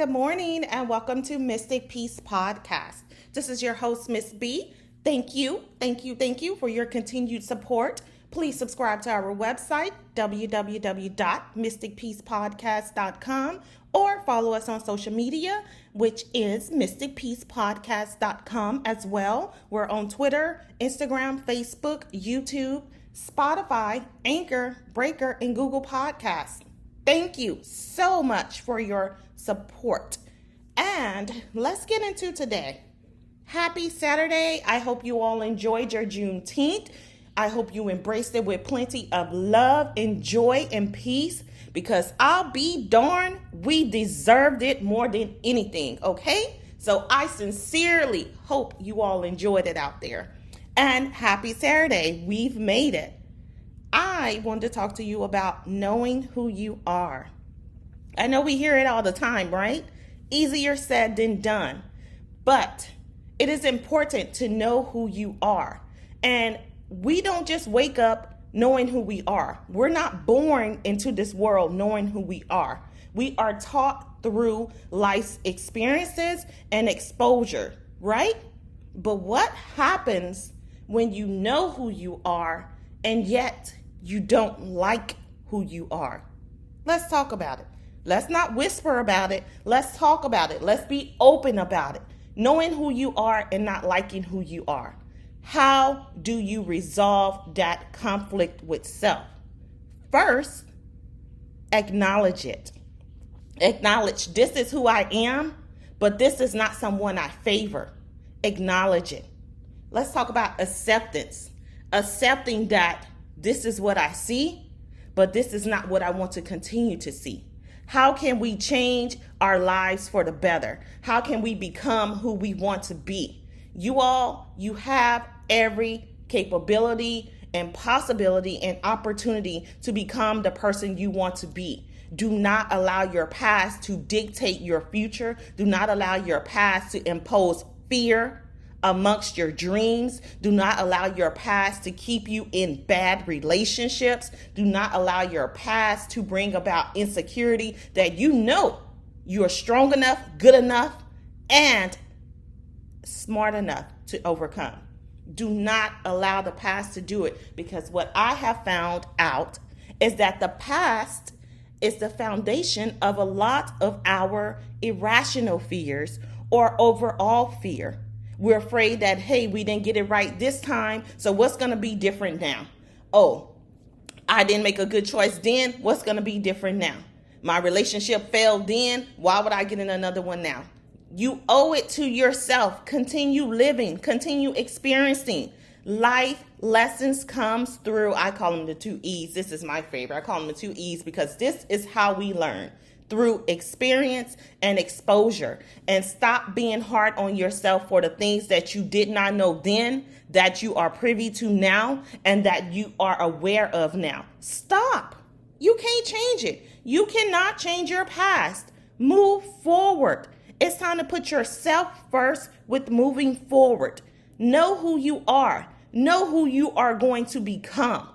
Good morning and welcome to Mystic Peace Podcast. This is your host, Miss B. Thank you for your continued support. Please subscribe to our website, www.mysticpiecepodcast.com, or follow us on social media, which is mysticpiecepodcast.com as well. We're on Twitter, Instagram, Facebook, YouTube, Spotify, Anchor, Breaker, and Google Podcasts. Thank you so much for your support. And let's get into today. Happy Saturday. I hope you all enjoyed your Juneteenth. I hope you embraced it with plenty of love and joy and peace, because I'll be darned, we deserved it more than anything, okay? So I sincerely hope you all enjoyed it out there. And happy Saturday. We've made it. I wanted to talk to you about knowing who you are. I know we hear it all the time, right? Easier said than done. But it is important to know who you are. And we don't just wake up knowing who we are. We're not born into this world knowing who we are. We are taught through life's experiences and exposure, right? But what happens when you know who you are and yet you don't like who you are? Let's talk about it. Let's not whisper about it. Let's talk about it. Let's be open about it. Knowing who you are and not liking who you are. How do you resolve that conflict with self? First, acknowledge it. Acknowledge this is who I am, but this is not someone I favor. Acknowledge it. Let's talk about acceptance. Accepting that this is what I see, but this is not what I want to continue to see. How can we change our lives for the better? How can we become who we want to be? You have every capability and possibility and opportunity to become the person you want to be. Do not allow your past to dictate your future. Do not allow your past to impose fear amongst your dreams. Do not allow your past to keep you in bad relationships. Do not allow your past to bring about insecurity that you know you're strong enough, good enough, and smart enough to overcome. Do not allow the past to do it, because what I have found out is that the past is the foundation of a lot of our irrational fears or overall fear. We're afraid that, hey, we didn't get it right this time, so what's going to be different now? Oh, I didn't make a good choice then. What's going to be different now? My relationship failed then. Why would I get in another one now? You owe it to yourself. Continue living. Continue experiencing. Life lessons comes through, I call them the 2 E's. This is my favorite. I call them the 2 E's because this is how we learn. Through experience and exposure. And stop being hard on yourself for the things that you did not know then, that you are privy to now, and that you are aware of now. Stop. You can't change it. You cannot change your past. Move forward. It's time to put yourself first with moving forward. Know who you are. Know who you are going to become.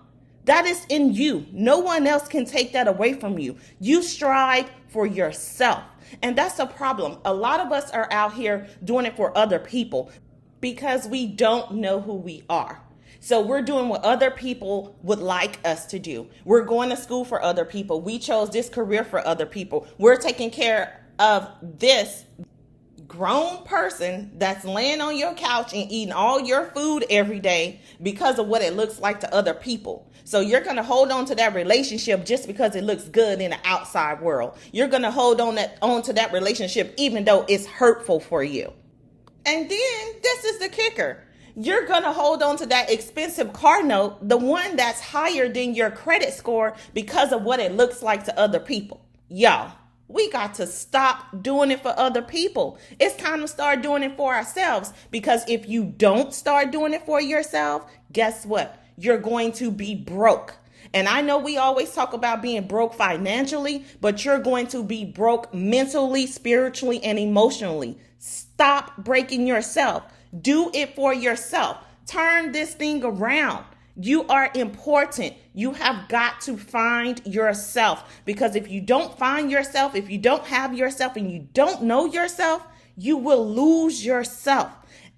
That is in you. No one else can take that away from you. You strive for yourself. And that's a problem. A lot of us are out here doing it for other people because we don't know who we are. So we're doing what other people would like us to do. We're going to school for other people. We chose this career for other people. We're taking care of this grown person that's laying on your couch and eating all your food every day because of what it looks like to other people. So you're going to hold on to that relationship just because it looks good in the outside world. You're going to hold on to that relationship even though it's hurtful for you. And then this is the kicker. You're going to hold on to that expensive car note, the one that's higher than your credit score, because of what it looks like to other people. Y'all, we got to stop doing it for other people. It's time to start doing it for ourselves, because if you don't start doing it for yourself, guess what? You're going to be broke. And I know we always talk about being broke financially, but you're going to be broke mentally, spiritually, and emotionally. Stop breaking yourself. Do it for yourself. Turn this thing around. You are important. You have got to find yourself, because if you don't find yourself, if you don't have yourself, and you don't know yourself, you will lose yourself.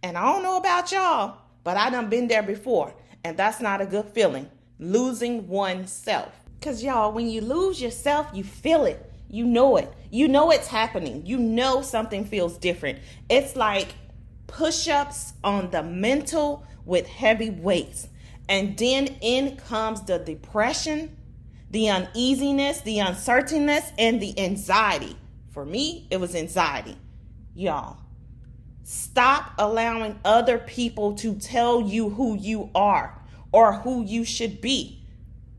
And I don't know about y'all, but I done been there before, and that's not a good feeling, losing oneself. Because y'all, when you lose yourself, you feel it. You know it. You know it's happening. You know something feels different. It's like push-ups on the mental with heavy weights. And then in comes the depression, the uneasiness, the uncertainness, and the anxiety. For me, it was anxiety. Y'all, stop allowing other people to tell you who you are or who you should be.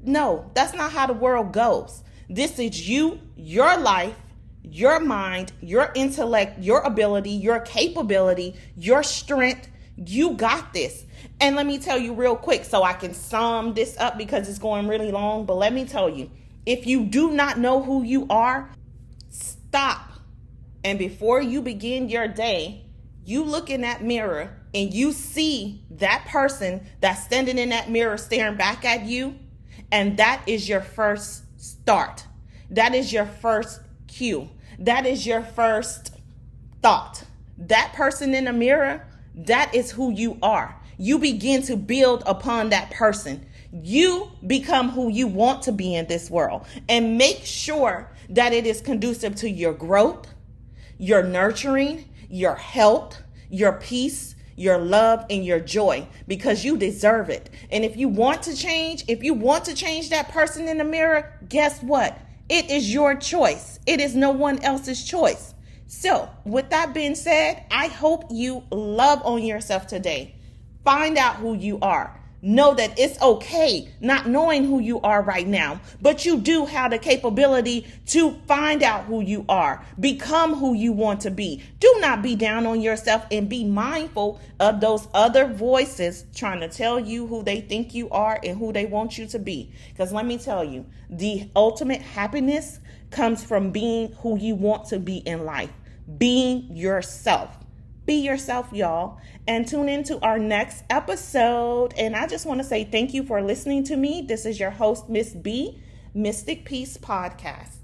No, that's not how the world goes. This is you, your life, your mind, your intellect, your ability, your capability, your strength. You got this. And let me tell you real quick so I can sum this up because it's going really long. But let me tell you, if you do not know who you are, stop. And before you begin your day, you look in that mirror and you see that person that's standing in that mirror staring back at you. And that is your first start. That is your first cue. That is your first thought. That person in the mirror, that is who you are. You begin to build upon that person. You become who you want to be in this world, and make sure that it is conducive to your growth, your nurturing, your health, your peace, your love, and your joy, because you deserve it. And if you want to change, that person in the mirror, guess what? It is your choice. It is no one else's choice. So with that being said, I hope you love on yourself today. Find out who you are. Know that it's okay not knowing who you are right now, but you do have the capability to find out who you are, become who you want to be. Do not be down on yourself, and be mindful of those other voices trying to tell you who they think you are and who they want you to be. Because let me tell you, the ultimate happiness comes from being who you want to be in life, being yourself. Be yourself, y'all, and tune into our next episode. And I just want to say thank you for listening to me. This is your host, Miss B, Mystic Peace Podcast.